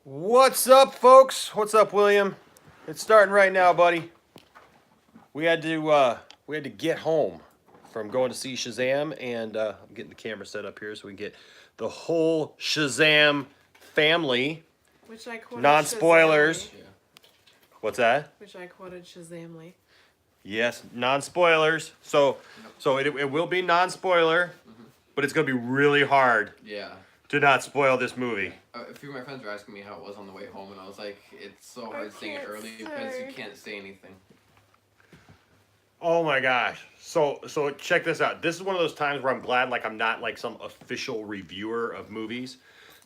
What's up, folks? What's up, William? It's starting right now, buddy. We had to get home from going to see Shazam, and I'm getting the camera set up here so we can get the whole Shazam family. Which I quoted Non-spoilers. Shazamly. What's that? Which I quoted Shazamly. Yes, non-spoilers. So it will be non-spoiler, but it's gonna be really hard Yeah. to not spoil this movie. A few of my friends were asking me how it was on the way home, and I was like, it's so hard saying it can't early because say. you can't say anything. Oh my gosh. So check this out. This is one of those times where I'm glad I'm not like some official reviewer of movies,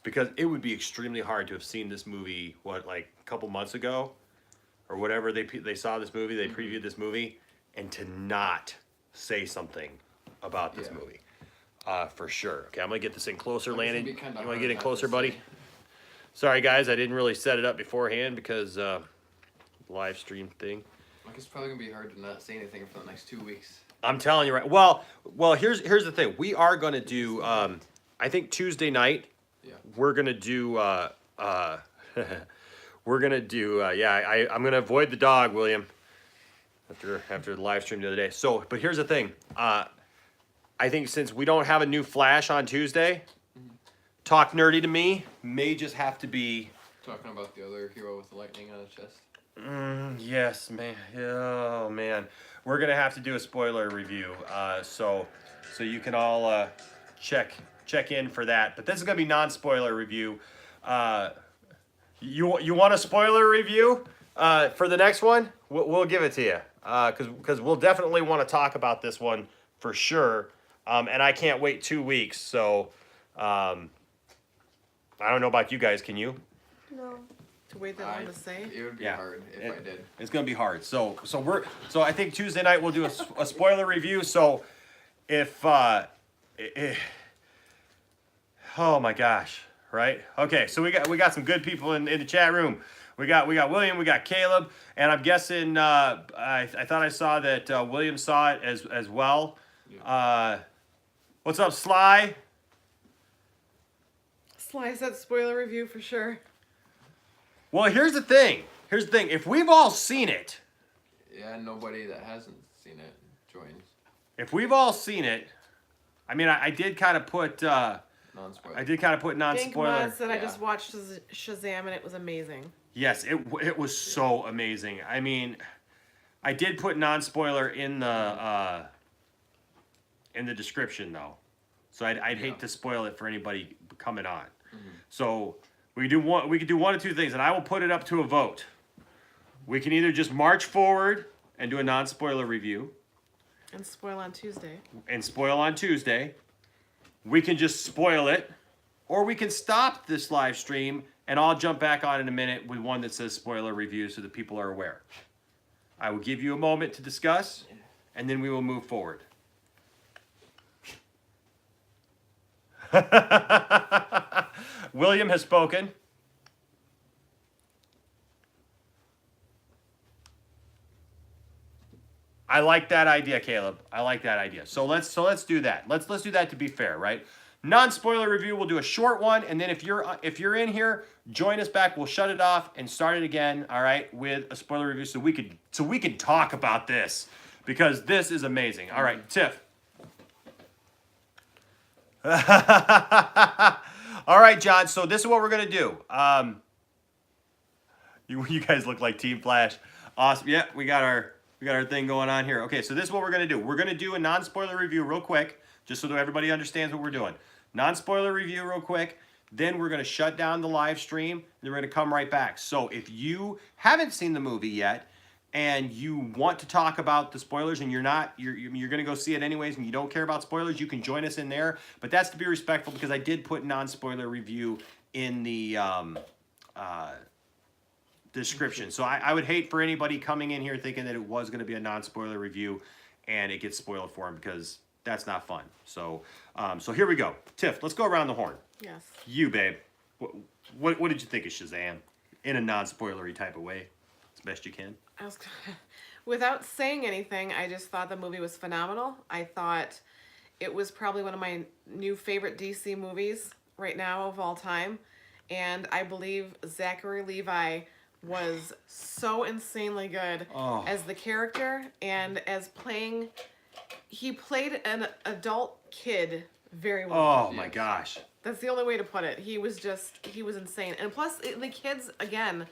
because it would be extremely hard to have seen this movie a couple months ago or whatever they saw this movie, they previewed this movie, and to not say something about this movie. For sure. Okay, I'm going to get this in closer, Like, it's gonna Landon. be kinda You want to hard get in not closer, to buddy? say. Sorry guys, I didn't really set it up beforehand because live stream thing. Like, it's probably gonna be hard to not say anything for the next 2 weeks. I'm telling you, right? Well, here's the thing. We are going to do. I think Tuesday night. Yeah. We're gonna do. We're gonna do. I'm gonna avoid the dog, William. After the live stream the other day. So, but here's the thing. I think since we don't have a new Flash on Tuesday, Talk Nerdy to Me may just have to be. Talking about the other hero with the lightning on his chest. Yes, man. Oh, man. We're gonna have to do a spoiler review. So you can all check in for that. But this is gonna be non-spoiler review. You want a spoiler review for the next one? We'll give it to you. Because we'll definitely want to talk about this one for sure. And I can't wait 2 weeks. So I don't know about you guys. Can you? No. To wait that long to say? It would be Yeah. hard if I did. It's gonna be hard. So I think Tuesday night we'll do a spoiler review. So if oh my gosh, right? Okay, so we got some good people in the chat room. We got William, we got Caleb, and I'm guessing I thought I saw that William saw it as well. What's up, Sly? Sly said spoiler review for sure. Well, here's the thing. If we've all seen it, Yeah, nobody that hasn't seen it joins. if we've all seen it, I mean, I did kind of put Non-spoiler. Dink non-spoiler. Mod said I Yeah. just watched Shazam and it was amazing. Yes, it was so amazing. I mean, I did put non-spoiler in the description though, so I'd hate to spoil it for anybody coming on. So we could do one of two things, and I will put it up to a vote. We can either just march forward and do a non-spoiler review And spoil on Tuesday. and spoil on Tuesday. We can just spoil it, or we can stop this live stream and I'll jump back on in a minute with one that says spoiler review so that people are aware. I will give you a moment to discuss, and then we will move forward. William has spoken. I like that idea, Caleb. I like that idea. So let's do that. Let's do that to be fair, right? Non-spoiler review. We'll do a short one, and then if you're in here, join us back. We'll shut it off and start it again. All right, with a spoiler review, so we could talk about this because this is amazing. All right, Tiff. All right, John. So this is what we're gonna do. You guys look like Team Flash. Awesome. Yeah, we got our thing going on here. Okay, so this is what we're gonna do. We're gonna do a non-spoiler review real quick, just so that everybody understands what we're doing. Non-spoiler review real quick. Then we're gonna shut down the live stream. And we're gonna come right back. So if you haven't seen the movie yet, and you want to talk about the spoilers, and you're gonna go see it anyways, and you don't care about spoilers, you can join us in there. But that's to be respectful, because I did put non-spoiler review in the description. So I would hate for anybody coming in here thinking that it was going to be a non-spoiler review and it gets spoiled for them, because that's not fun. So so here we go. Tiff, let's go around the horn. Yes. You, babe. What did you think of Shazam in a non-spoilery type of way, as best you can? Without saying anything, I just thought the movie was phenomenal. I thought it was probably one of my new favorite DC movies right now of all time. and I believe Zachary Levi was so insanely good Oh. as the character and as playing. He played an adult kid very well. Oh my Yes. gosh. That's the only way to put it. He was insane. And plus, the kids, again,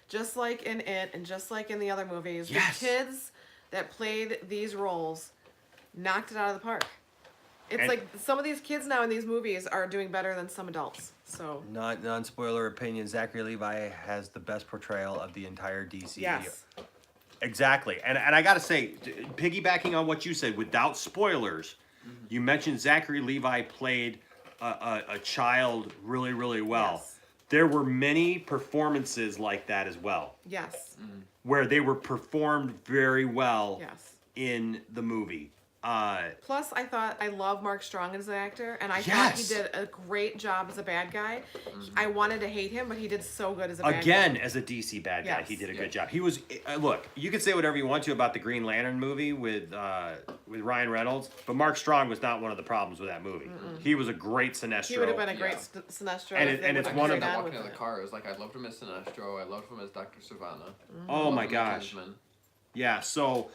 just like in It and just like in the other movies, Yes. the kids that played these roles knocked it out of the park. It's And- like some of these kids now in these movies are doing better than some adults. So, Non-spoiler opinion, Zachary Levi has the best portrayal of the entire DC. yes. Exactly. And I got to say, piggybacking on what you said, without spoilers, you mentioned Zachary Levi played a child really, really well. Yes. There were many performances like that as well, Yes. where they were performed very well Yes. in the movie. Plus, I love Mark Strong as an actor, and I thought Yes. he did a great job as a bad guy. I wanted to hate him, but he did so good as a bad guy. Again, as a DC bad guy, Yes. he did a Yeah. good job. He was look. You can say whatever you want to about the Green Lantern movie with Ryan Reynolds, but Mark Strong was not one of the problems with that movie. He was a great Sinestro. He would have been a great Yeah. Sinestro. And if it- they and it's would've one of carried the- on Walking with in the it. car, it was like I loved him as Sinestro. I loved him as Dr. Savannah. Oh my Loved him as gosh. Kingsman. Yeah. So.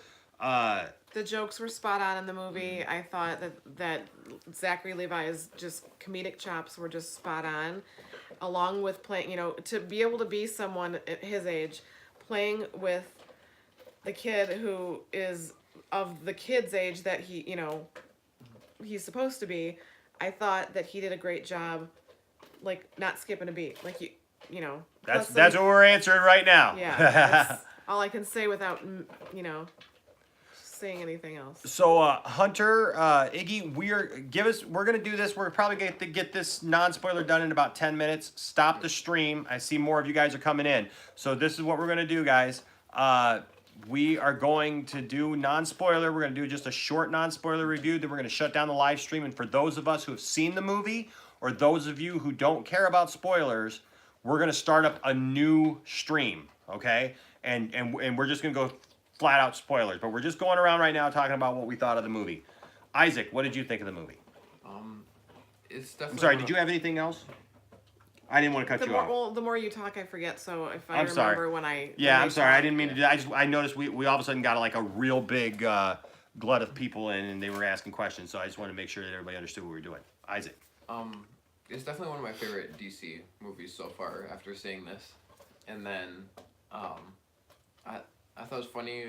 The jokes were spot on in the movie. I thought that Zachary Levi's just comedic chops were just spot on, along with playing. To be able to be someone at his age, playing with the kid who is of the kid's age that he's supposed to be. I thought that he did a great job, like not skipping a beat. Like That's plus what we're answering right now. yeah. That's all I can say without saying anything else. So Hunter, Iggy, we're gonna do this. We're probably going to get this non-spoiler done in about 10 minutes. Stop the stream. I see more of you guys are coming in. So this is what we're gonna do, guys. We are going to do non-spoiler. We're gonna do just a short non-spoiler review. Then we're gonna shut down the live stream. And for those of us who have seen the movie, or those of you who don't care about spoilers, we're gonna start up a new stream. Okay? And we're just gonna go flat out spoilers, but we're just going around right now talking about what we thought of the movie. Isaac, what did you think of the movie? It's definitely. I'm sorry, one did you have anything else? I didn't want to cut you off. The more you talk, I forget. So if I I'm remember sorry. when I Yeah, when I'm they sorry. I talk- didn't mean to do that. I noticed we all of a sudden got like a real big glut of people in, and they were asking questions. So I just wanted to make sure that everybody understood what we were doing. Isaac. It's definitely one of my favorite DC movies so far after seeing this. And then, I thought it was funny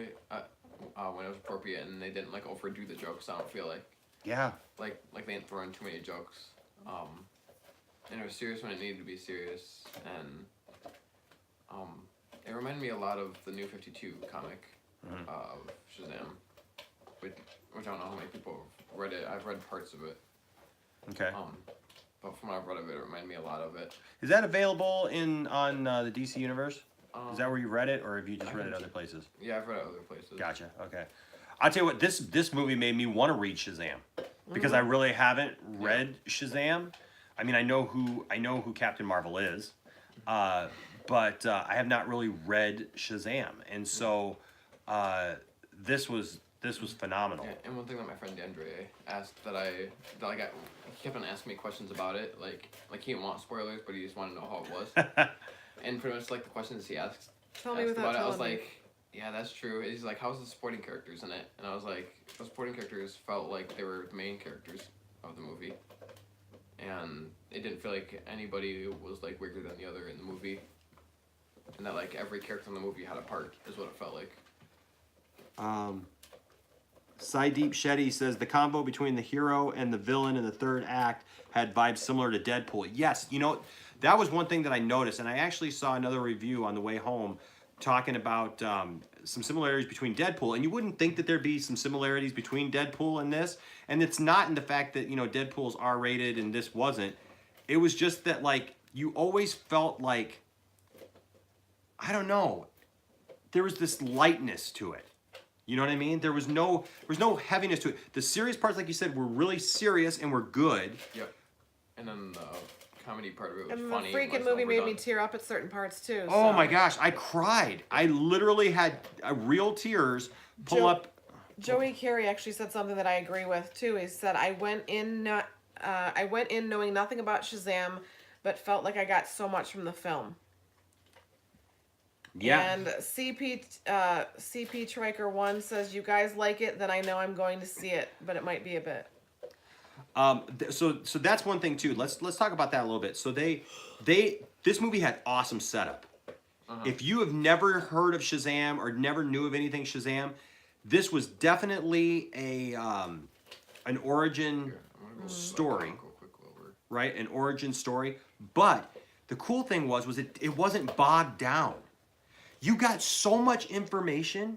when it was appropriate and they didn't like overdo the jokes. I don't feel like Yeah. like they didn't throw in too many jokes. And it was serious when it needed to be serious. And it reminded me a lot of the New 52 comic of Shazam, which I don't know how many people have read it. I've read parts of it. Okay. But from what I've read of it, it reminded me a lot of it. Is that available on the DC universe? Is that Um, where you read it, or have you just I read it can other places? Yeah, I've read it other places. Gotcha. Okay. I'll tell you what. This movie made me want to read Shazam because I really haven't read Shazam. I mean, I know who Captain Marvel is, but I have not really read Shazam, and so this was phenomenal. Yeah, and one thing that my friend DeAndre asked that I got, he kept on asking me questions about it, like he didn't want spoilers, but he just wanted to know how it was. And pretty much like the questions he asked Tell me asked without about it, I was telling me. like, yeah, that's true. He's like, how's the supporting characters in it? And I was like, the supporting characters felt like they were the main characters of the movie. And it didn't feel like anybody was like weaker than the other in the movie. And that like every character in the movie had a part is what it felt like. Saideep Shetty says the combo between the hero and the villain in the third act had vibes similar to Deadpool. Yes, that was one thing that I noticed, and I actually saw another review on the way home talking about some similarities between Deadpool, and you wouldn't think that there'd be some similarities between Deadpool and this, and it's not in the fact that Deadpool's R-rated and this wasn't. It was just that like you always felt like, I don't know, there was this lightness to it. You know what I mean? There was no heaviness to it. The serious parts, like you said, were really serious and were good. Yep. And then the comedy part of it was And funny. the it freaking wasn't movie made me overdone. tear up at certain parts too. Oh so. my gosh, I cried. I literally had real tears pull Joe- up. Joey Carey actually said something that I agree with too. He said, "I went in knowing nothing about Shazam, but felt like I got so much from the film. Yeah. And CP Triker 1 says, "You guys like it, then I know I'm going to see it, but it might be a bit." So that's one thing too. Let's talk about that a little bit. So this movie had awesome setup. If you have never heard of Shazam or never knew of anything Shazam, this was definitely an origin Here, I'm gonna go story, go quick over. right? An origin story. But the cool thing was it wasn't bogged down. You got so much information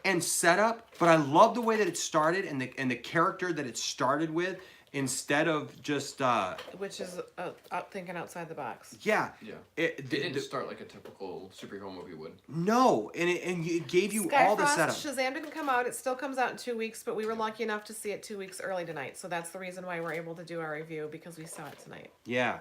and setup, but I love the way that it started and the character that it started with instead of just Which is thinking outside the box. yeah. Yeah. It It didn't start like a typical superhero movie would. no, and it gave you all the setup. Shazam didn't come out. It still comes out in 2 weeks, but we were lucky enough to see it 2 weeks early tonight. So that's the reason why we're able to do our review, because we saw it tonight. Yeah.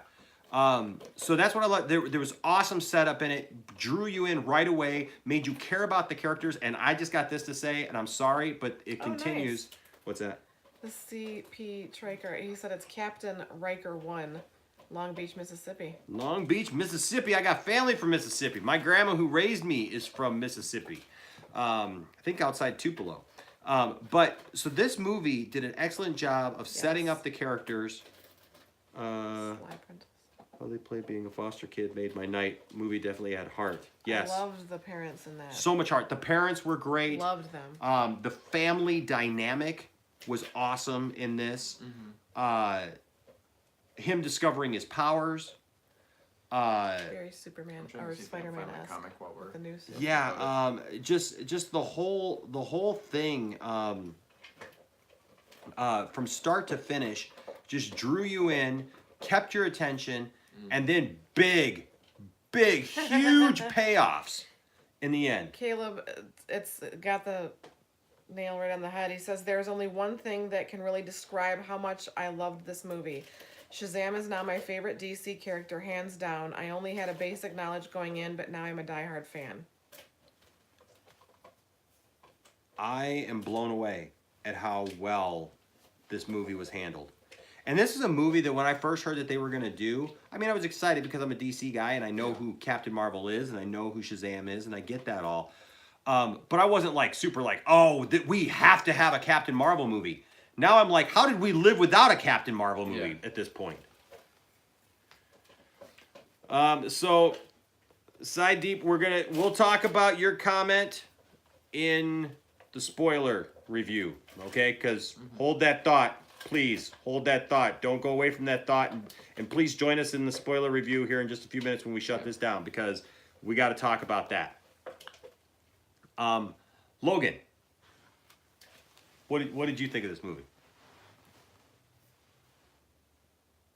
So that's what I love. There was awesome setup in it, drew you in right away, made you care about the characters, and I just got this to say, and I'm sorry, but it continues. Nice. What's that? The CP Triker, he said it's Captain Riker 1, Long Beach, Mississippi. Long Beach, Mississippi. I got family from Mississippi. My grandma who raised me is from Mississippi. I think outside Tupelo. But so this movie did an excellent job of setting up the characters. Sly Princess. How they play being a foster kid made my night. Movie definitely had heart. Yes. I loved the parents in that. So much heart. The parents were great. Loved them. The family dynamic was awesome in this. Him discovering his powers. Very Superman I'm trying or to see if I can find my Spider-Man-esque. comic while we're. The new suit. Yeah, just the whole thing from start to finish just drew you in, kept your attention, and then big, huge payoffs in the end. Caleb, it's got the nail right on the head. He says, "There's only one thing that can really describe how much I loved this movie. Shazam is now my favorite DC character, hands down. I only had a basic knowledge going in, but now I'm a diehard fan." I am blown away at how well this movie was handled. And this is a movie that when I first heard that they were going to do, I mean, I was excited because I'm a DC guy and I know who Captain Marvel is and I know who Shazam is and I get that all. But I wasn't like super like, oh, we have to have a Captain Marvel movie. Now I'm like, how did we live without a Captain Marvel movie at this point? So, Side Deep, we'll talk about your comment in the spoiler review, okay? Because hold that thought, please. Hold that thought. Don't go away from that thought. And please join us in the spoiler review here in just a few minutes when we shut this down, because we got to talk about that. Logan, what did you think of this movie?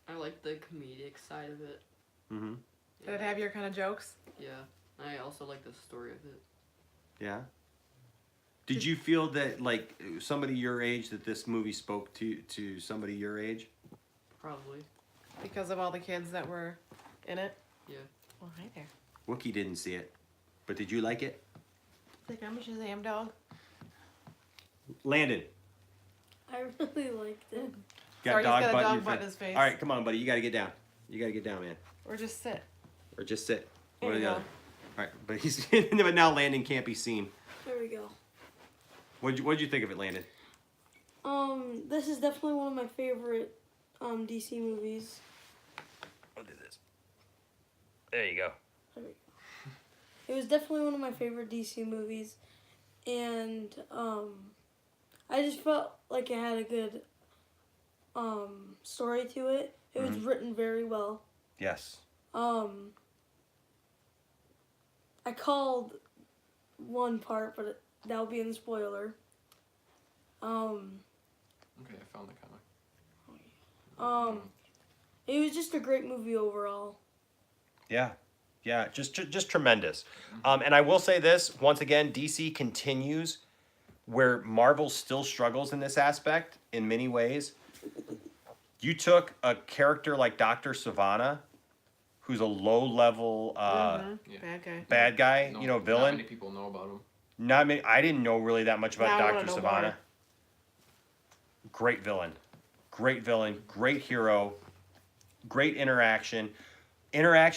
I like the comedic side of it. Mm-hmm. Did it have your kind of jokes? Yeah. I also like the story of it. Yeah. Did you feel that, like, somebody your age, that this movie spoke to somebody your age? Probably. Because of all the kids that were in it? Yeah. Well, hi there. Wookie didn't see it, but did you like it? Like, I'm a Shazam dog. Landon. I really liked it. Got Sorry, he's got a butt in dog your butt in face. his face. All right, come on, buddy. You got to get down. You got to get down, man. Or just sit. Or just sit. There One or you the go. other. All right, but but now Landon can't be seen. There we go. What'd you think of it, Landon? This is definitely one of my favorite DC movies. What is this? There you go. It was definitely one of my favorite DC movies, and I just felt like it had a good story to it. It was written very well. Yes. I called one part, but that'll be in the spoiler. Okay, I found the comic. It was just a great movie overall. Yeah. Yeah, just tremendous. And I will say this, once again, DC continues where Marvel still struggles in this aspect in many ways. You took a character like Dr. Savannah, who's a low-level Bad guy. bad guy, No, villain. Not many people know about him. Not many. I didn't know really that much about Now I wanna Dr. know Savannah. more. Great villain. Great villain. Great hero. great interaction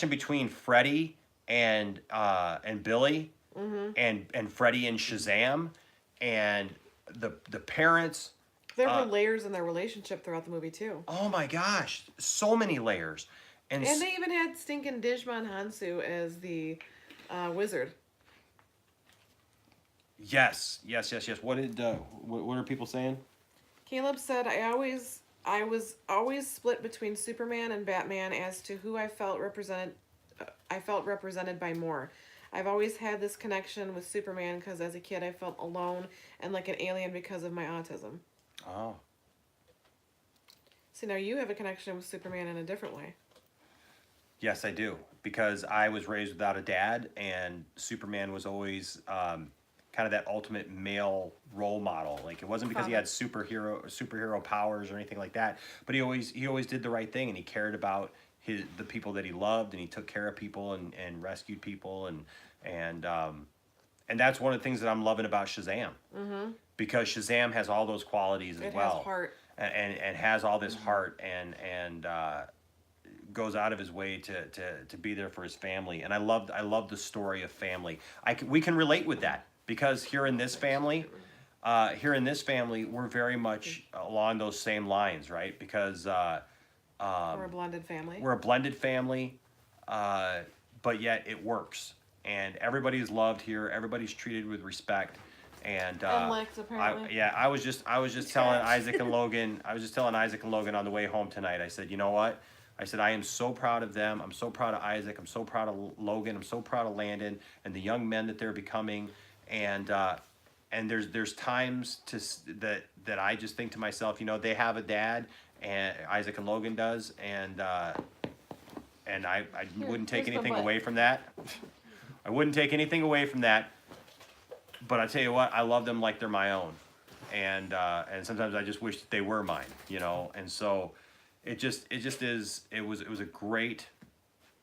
between Freddy and Billy, and Freddy and Shazam, and the parents. There were layers in their relationship throughout the movie too. Oh my gosh, so many layers, And they even had stinking Digimon Hansu as the wizard. Yes. What did what are people saying? Caleb said, I was always split between Superman and Batman as to who I felt represented by more. I've always had this connection with Superman because as a kid I felt alone and like an alien because of my autism. Oh. See, now you have a connection with Superman in a different way. Yes, I do, because I was raised without a dad, and Superman was always kind of that ultimate male role model. Like, it wasn't because he had superhero powers or anything like that, but he always did the right thing, and he cared about the people that he loved, and he took care of people and rescued people, and that's one of the things that I'm loving about Shazam, because Shazam has all those qualities as well. It has heart. And has all this heart, and goes out of his way to be there for his family. And I love the story of family. We can relate with that, because here in this family, we're very much along those same lines, right? Because We're a blended family. we're a blended family, but yet it works, and everybody's loved here. Everybody's treated with respect. And liked, apparently. I was just telling Isaac and Logan. I was just telling Isaac and Logan on the way home tonight. I said, you know what? I said, I am so proud of them. I'm so proud of Isaac. I'm so proud of Logan. I'm so proud of Landon and the young men that they're becoming. And there's times that I just think to myself, you know, they have a dad, and Isaac and Logan does, and I wouldn't take anything away from that. I wouldn't take anything away from that. But I tell you what, I love them like they're my own, and sometimes I just wish that they were mine, you know. And so, it was a great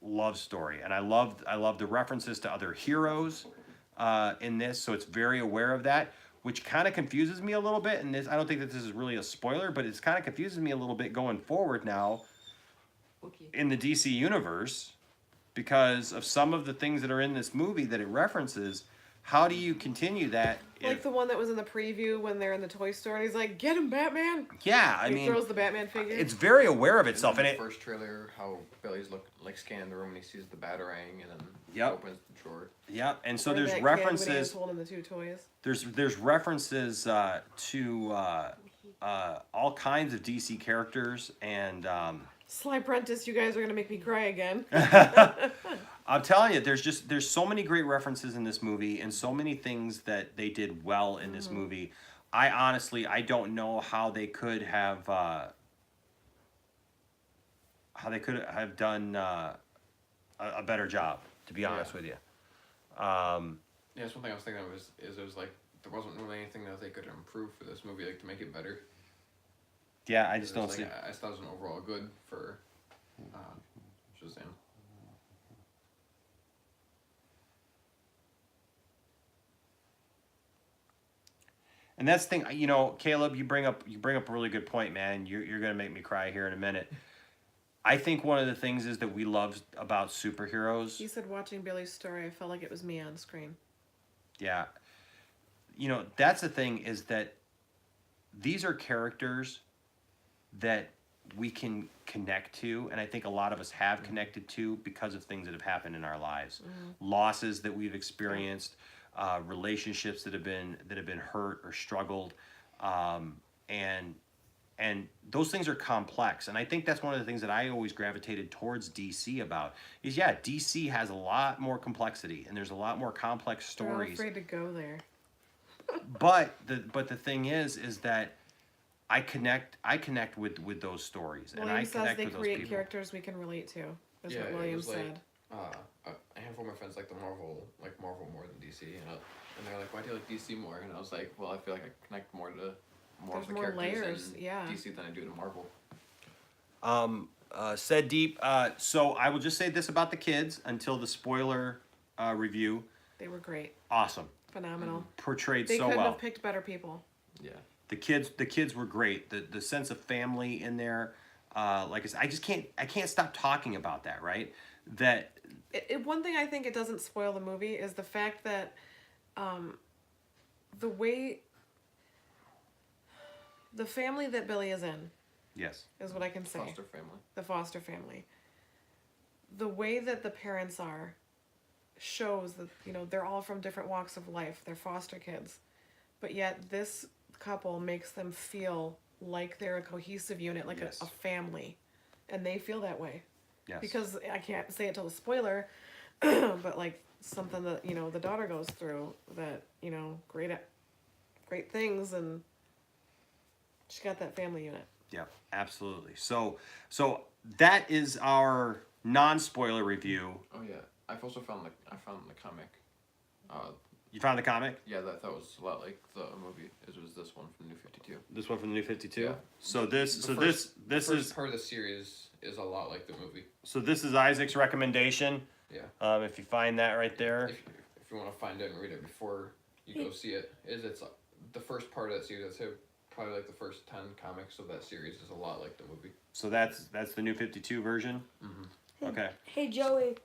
love story, and I love the references to other heroes in this. So it's very aware of that, which kind of confuses me a little bit. And I don't think that this is really a spoiler, but it's kind of confuses me a little bit going forward now in the DC universe, because of some of the things that are in this movie that it references. How do you continue that? Like the one that was in the preview when they're in the toy store and he's like, "Get him, Batman!" Yeah, I he mean, throws the Batman figure. it's very aware of itself, in and the first trailer, how Billy's scanning the room and he sees the Batarang, and then opens the drawer. Yep, and so Or there's that kid when he was references. holding the two toys. There's references to all kinds of DC characters, and Sly Prentice, you guys are gonna make me cry again. I'm telling you, there's so many great references in this movie, and so many things that they did well in this movie. I honestly don't know how they could have done a better job, to be honest with you. Yeah, that's one thing I was thinking of is it was like there wasn't really anything that they could improve for this movie, like to make it better. Yeah, I just don't see. I just thought it was an overall good for Shazam. And that's the thing, you know, Caleb, you bring up a really good point, man. You're gonna make me cry here in a minute. I think one of the things is that we love about superheroes. He said, watching Billy's story, I felt like it was me on screen. Yeah. You know, that's the thing, is that these are characters that we can connect to, and I think a lot of us have connected to because of things that have happened in our lives. Losses that we've experienced, relationships that have been hurt or struggled, and those things are complex. And I think that's one of the things that I always gravitated towards DC about is, yeah, DC has a lot more complexity, and there's a lot more complex stories. They're all afraid to go there. But the thing is that I connect with those stories, and I William says connect they with those create people. characters we can relate to. That's what it William was said. A handful of my friends like Marvel more than DC, and they're like, why do you like DC more? And I was like, well, I feel like I connect more to more of the There's more characters layers, in yeah. DC than I do to Marvel. Said Deep. So I will just say this about the kids until the spoiler review. They were great. Awesome. Phenomenal. Portrayed They so couldn't well. have picked better people. Yeah. The kids were great. The sense of family in there. like I said, I can't stop talking about that, right? That One thing I think it doesn't spoil the movie is the fact that the way the family that Billy is in yes, is what I can say. Foster family. The foster family. The way that the parents are shows that, you know, they're all from different walks of life. They're foster kids. But yet this couple makes them feel like they're a cohesive unit, like Yes. a family. And they feel that way. yes, Because I can't say it till the spoiler, but like something that, you know, the daughter goes through that, you know, great things, and she got that family unit. yeah, absolutely. So that is our non-spoiler review. Oh yeah, I've also found the comic. You found the comic? Yeah, that was a lot like the movie. It was this one from New 52. This one from the New 52. Yeah. So this The this first is part of the series is a lot like the movie. so this is Isaac's recommendation. Yeah. If you find that right there. If you want to find it and read it before you go see it, it's the first part of that series. I'd say probably like the first 10 comics of that series is a lot like the movie. So that's the New 52 version. Mm-hmm. Okay. Hey Joey,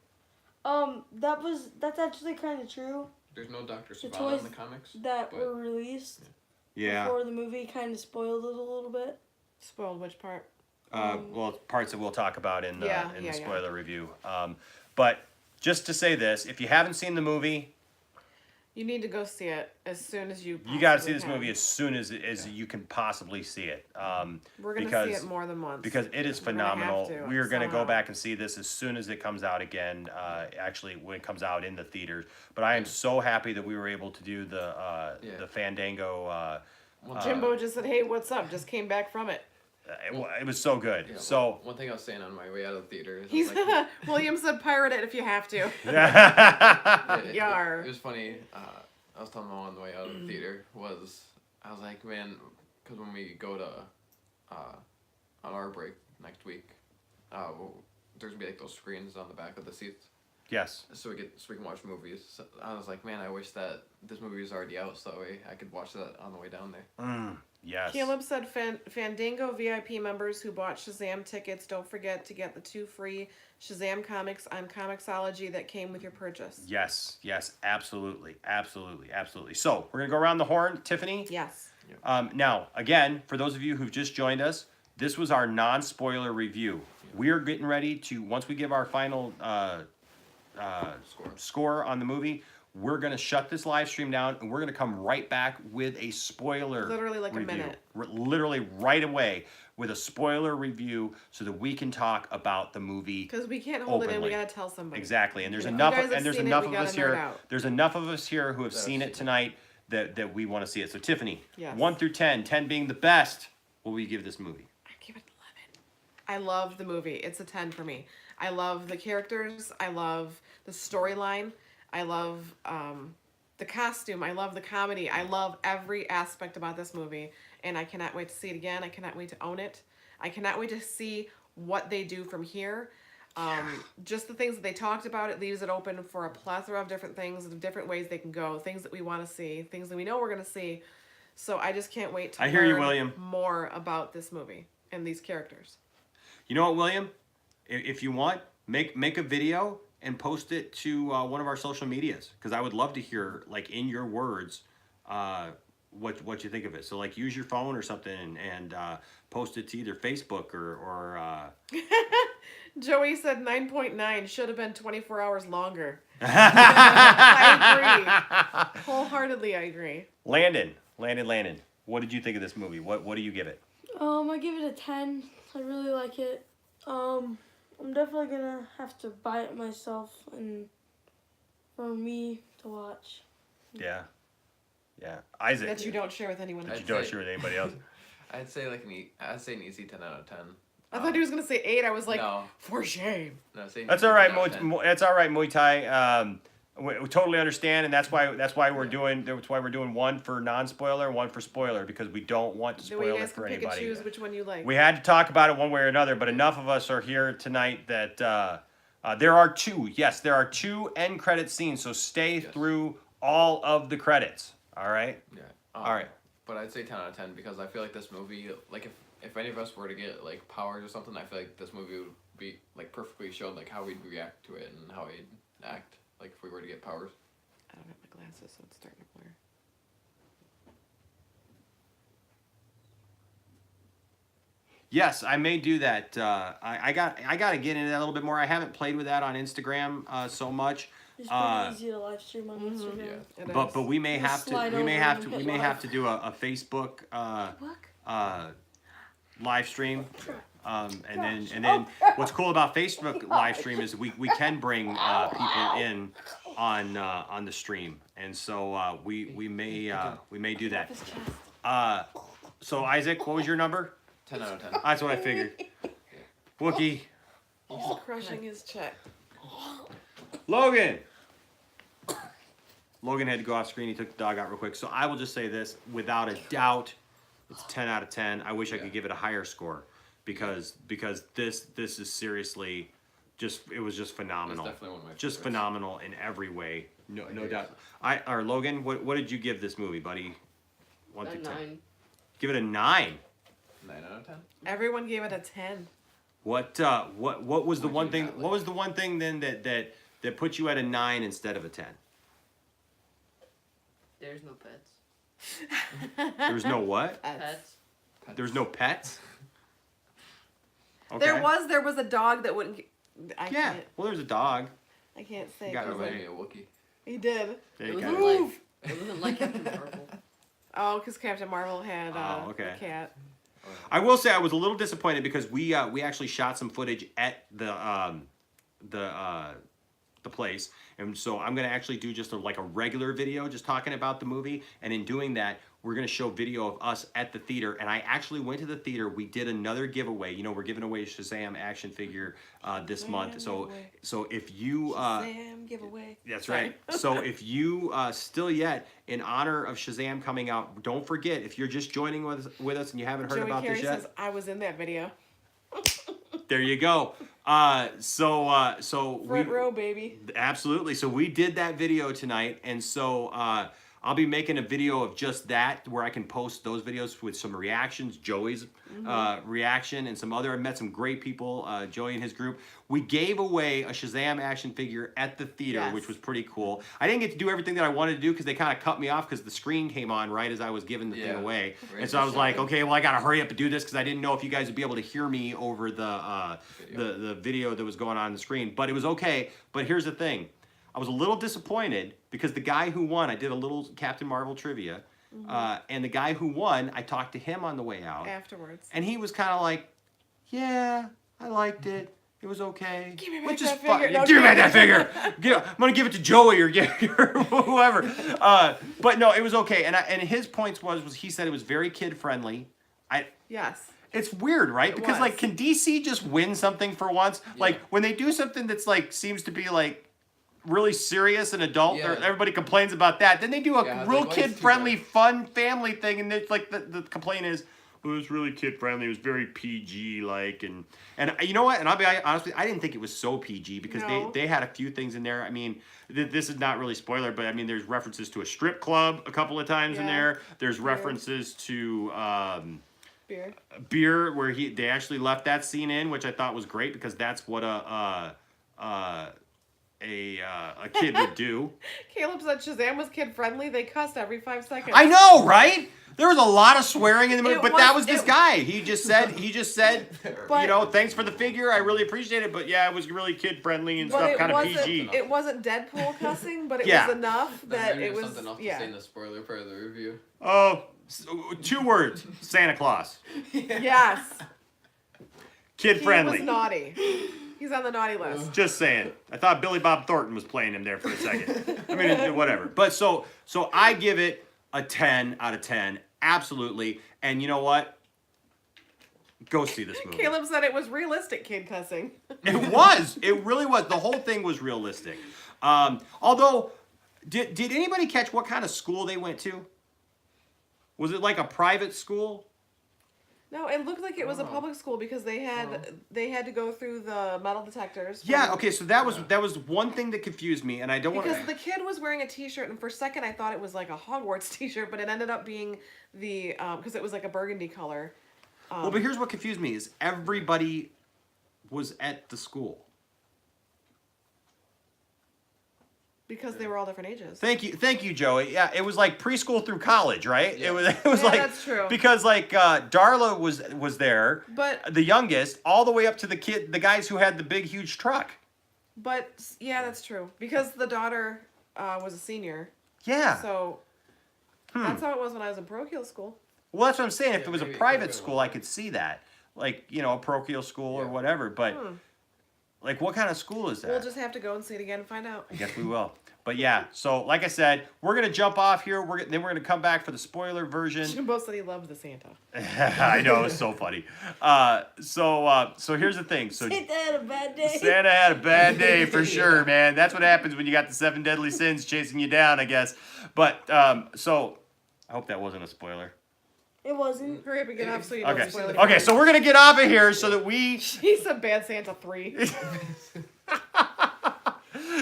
that's actually kind of true. There's no Dr. The Savannah in toys the comics. That but were released Yeah. before the movie kind of spoiled it a little bit. Spoiled which part? Well, parts that we'll talk about in the Yeah, in yeah, the yeah. spoiler review. But just to say this, if you haven't seen the movie, You need to go see it as soon as you. you got to see possibly this can. movie as soon as you can possibly see it. We're gonna because see it more than once. because it is We're gonna have phenomenal. to, We are going to go somehow. back and see this as soon as it comes out again. Actually, when it comes out in the theaters. But I am so happy that we were able to do the Fandango. Jimbo just said, "Hey, what's up?" Just came back from it. It was so good. Yeah, So one thing I was saying on my way out of the theater is I He's was like, William said, "Pirate it if you have to." Yar. It was funny. I was telling Mom on the way out of the theater I was like, man, because when we go to on our break next week, there's gonna be like those screens on the back of the seats, yes. so we can watch movies. So I was like, man, I wish that this movie was already out, so that way I could watch that on the way down there. Yes. Caleb said, Fandango VIP members who bought Shazam tickets, don't forget to get the 2 free Shazam comics on Comixology that came with your purchase. Yes. Absolutely. So we're gonna go around the horn, Tiffany. Yes. Now, again, for those of you who've just joined us, this was our non-spoiler review. We are getting ready to, once we give our final score on the movie, we're going to shut this live stream down and we're going to come right back with a spoiler Literally like a review. minute. Literally right away with a spoiler review so that we can talk about the movie. Because we can't hold it in, Openly. we gotta tell somebody. Exactly. And there's If you enough guys have and there's seen it, enough we of gotta us nerd here. out. There's enough of us here who have That seen I've it seen tonight that we want to see it. So Tiffany, Yes. 1 through 10, 10 being the best, what will you give this movie? I give it 11. I love the movie. It's a 10 for me. I love the characters. I love the storyline. I love the costume. I love the comedy. I love every aspect about this movie. And I cannot wait to see it again. I cannot wait to own it. I cannot wait to see what they do from here. Just the things that they talked about, it leaves it open for a plethora of different things, of different ways they can go, things that we want to see, things that we know we're going to see. So I just can't wait to I hear you, learn William. more about this movie and these characters. You know what, William? If you want, make a video and post it to one of our social medias, because I would love to hear, like, in your words, what you think of it. So, like, use your phone or something and post it to either Facebook or Joey said 9.9 should have been 24 hours longer. I agree. Wholeheartedly, I agree. Landon. What did you think of this movie? What do you give it? I give it a 10. I really like it. I'm definitely gonna have to buy it myself and for me to watch. Yeah. Isaac. That you don't share with anyone That else. you don't share with anybody else. I'd say I'd say an easy 10 out of 10. I thought he was gonna say 8. I was like, No. for shame. No, say That's an all right, easy 10 out of 10. That's all right, Muay Thai. We totally understand, and that's why we're doing 1 for non-spoiler, 1 for spoiler, because we don't want to That way spoil you it guys can for pick and anybody. choose which one you like. We had to talk about it one way or another, but enough of us are here tonight that there are 2. Yes, there are 2 end credit scenes, so stay through all of the credits. All right. Yeah. All right. But I'd say 10 out of 10 because I feel like this movie, like if any of us were to get like powers or something, I feel like this movie would be like perfectly showed like how we'd react to it and how we'd act like if we were to get powers. I don't have my glasses, so it's starting to blur. Yes, I may do that. I got to get into that a little bit more. I haven't played with that on Instagram so much. It's Uh, pretty easy to live stream on Instagram. Yeah. It But is. we may You have to slide we may over have and to hit we may live. have to do a Facebook live stream. And then what's cool about Facebook live stream is we can bring people in on the stream, and so we may do that. His chest. So Isaac, what was your number? 10 out of 10. That's what I figured. Wookie, He's crushing his check. Logan. Logan had to go off screen. He took the dog out real quick. So I will just say this, without a doubt, it's 10 out of 10. I wish I could give it a higher score because this is seriously it was just phenomenal. It's definitely one of my Just favorites. phenomenal in every way. No agree. doubt. Logan, what did you give this movie, buddy? 1 A through 10. 9. Give it a 9. 9 out of 10. Everyone gave it a 10. What was the What'd one you thing? got, What was the one thing then that put you at a 9 instead of a 10? There's no pets. There was no what? Pets. There was no pets. Okay. There was a dog that wouldn't. Yeah. Well, there's a dog. I can't say. Got it 'cause right. Maybe a Wookiee. He did. There It you wasn't go. like it wasn't like Captain Marvel. Oh, because Captain Marvel had Oh, okay. a cat. I will say I was a little disappointed because we actually shot some footage at the place, and so I'm gonna actually do just a regular video just talking about the movie, and in doing that we're gonna show video of us at the theater. And I actually went to the theater. We did another giveaway. You know, we're giving away a Shazam action figure this month. So if you Shazam giveaway. that's Sorry. right. So if you still yet, in honor of Shazam coming out, don't forget, if you're just joining with us and you haven't heard Joey about Carey this yet, says I was in that video. there you go. So Front row, baby. absolutely. So we did that video tonight, and so I'll be making a video of just that where I can post those videos with some reactions, Joey's reaction, and some other. I met some great people, Joey and his group. We gave away a Shazam action figure at the theater, Yes. which was pretty cool. I didn't get to do everything that I wanted to do because they kind of cut me off because the screen came on right as I was giving the thing Yeah. away. Right And so I was like, beside. okay, well, I got to hurry up and do this because I didn't know if you guys would be able to hear me over the video that was going on the screen. But it was okay. But here's the thing. I was a little disappointed because the guy who won, I did a little Captain Marvel trivia, and the guy who won, I talked to him on the way out, Afterwards. and he was kind of like, yeah, I liked it. It was okay. Give me back Which is that fine. figure. No, Give me back give that figure. I'm gonna give it to Joey or whoever. But no, it was okay. And his points was he said it was very kid friendly. Yes. It's weird, right? It Because was. like, can DC just win something for once? Like when they do something that's like seems to be like really serious and adult, Yeah. everybody complains about that. Then they do a Yeah, real like, why is kid friendly, too fun family thing, and it's like the complaint is, well, it was really kid friendly. It was very PG like, and you know what? And I'll be honest with you, I didn't think it was so PG because No. they had a few things in there. I mean, this is not really spoiler, but I mean, there's references to a strip club a couple of times in Yeah. there. There's references to Beer. beer where they actually left that scene in, which I thought was great because that's what a kid would do. Caleb said Shazam was kid friendly. They cussed every 5 seconds. I know, right? There was a lot of swearing in the movie, It but was- that was this it- guy. He just said, But- you know, thanks for the figure. I really appreciate it, but yeah, it was really kid friendly and But stuff, it kind of wasn't. PG. It wasn't Deadpool cussing, but it Yeah. was enough that Maybe it was. something else to say Yeah. in the spoiler part of the review. Oh, 2 words: Santa Claus. Yes. Kid He friendly. was naughty. He's on the naughty list. Just saying. I thought Billy Bob Thornton was playing him there for a second. I mean, whatever. But so I give it a 10 out of 10. Absolutely. And you know what? Go see this movie. Caleb said it was realistic kid cussing. It was. It really was. The whole thing was realistic. Although, did anybody catch what kind of school they went to? Was it like a private school? No, it looked like it was a public school because they had to go through the metal detectors. Yeah. Okay. So that was one thing that confused me, and I don't want Because to. the kid was wearing a T-shirt, and for a second I thought it was like a Hogwarts T-shirt, but it ended up being the because it was like a burgundy color. Well, but here's what confused me is everybody was at the school. Because they were all different ages. Thank you, Joey. Yeah, it was like preschool through college, right? Yeah. It was Yeah, like that's true. because like Darla was there, But the youngest, all the way up to the guys who had the big huge truck. yeah, that's true. Because the daughter was a senior. Yeah. So that's how it was when I was in parochial school. Well, that's what I'm saying. If Yeah, it was a maybe it private could've been school, one. I could see that, like a parochial school or Yeah. whatever. But like, what kind of school is that? We'll just have to go and see it again and find out. I guess we will. But yeah, so like I said, we're gonna jump off here. Then we're gonna come back for the spoiler version. Jimbo said he loved the Santa. I know, it's so funny. So here's the thing. So Santa had a bad day. Santa had a bad day for sure, man. That's what happens when you got the 7 deadly sins chasing you down, I guess. But so I hope that wasn't a spoiler. It wasn't. Hurry up and get off so you don't Okay. spoil it. Okay, so we're gonna get off of here so that we. He's a bad Santa 3.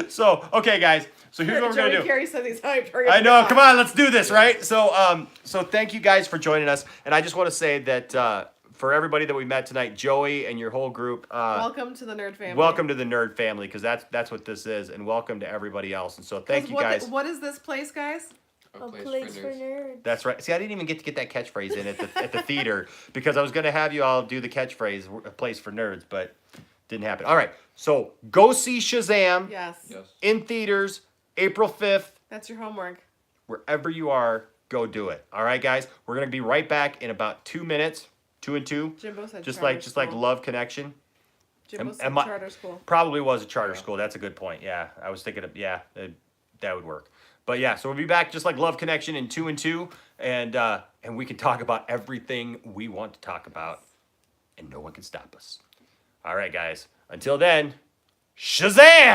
So okay, guys. So here's what we're gonna Joey do. Carey said he's hyped. Hurry up I and know. get Come off. on, let's do this, right? So thank you guys for joining us, and I just want to say that for everybody that we met tonight, Joey and your whole group, Welcome to the nerd family. welcome to the nerd family, because that's what this is, and welcome to everybody else. And so thank you guys. What is this place, guys? A place for nerds. That's right. See, I didn't even get to get that catchphrase in at the theater because I was gonna have you all do the catchphrase, a place for nerds, but didn't happen. All right, so go see Shazam Yes. Yes. in theaters April 5th. That's your homework. Wherever you are, go do it. All right, guys. We're gonna be right back in about 2 minutes. 2 and 2. Jimbo said Just charter like school. Love Connection. Jimbo am said I- charter school. Probably was a charter Yeah. school. That's a good point. Yeah, I was thinking of that would work. But yeah, so we'll be back just like Love Connection in 2 and 2, and we can talk about everything we want to talk about, and no one can stop us. All right, guys. Until then, Shazam!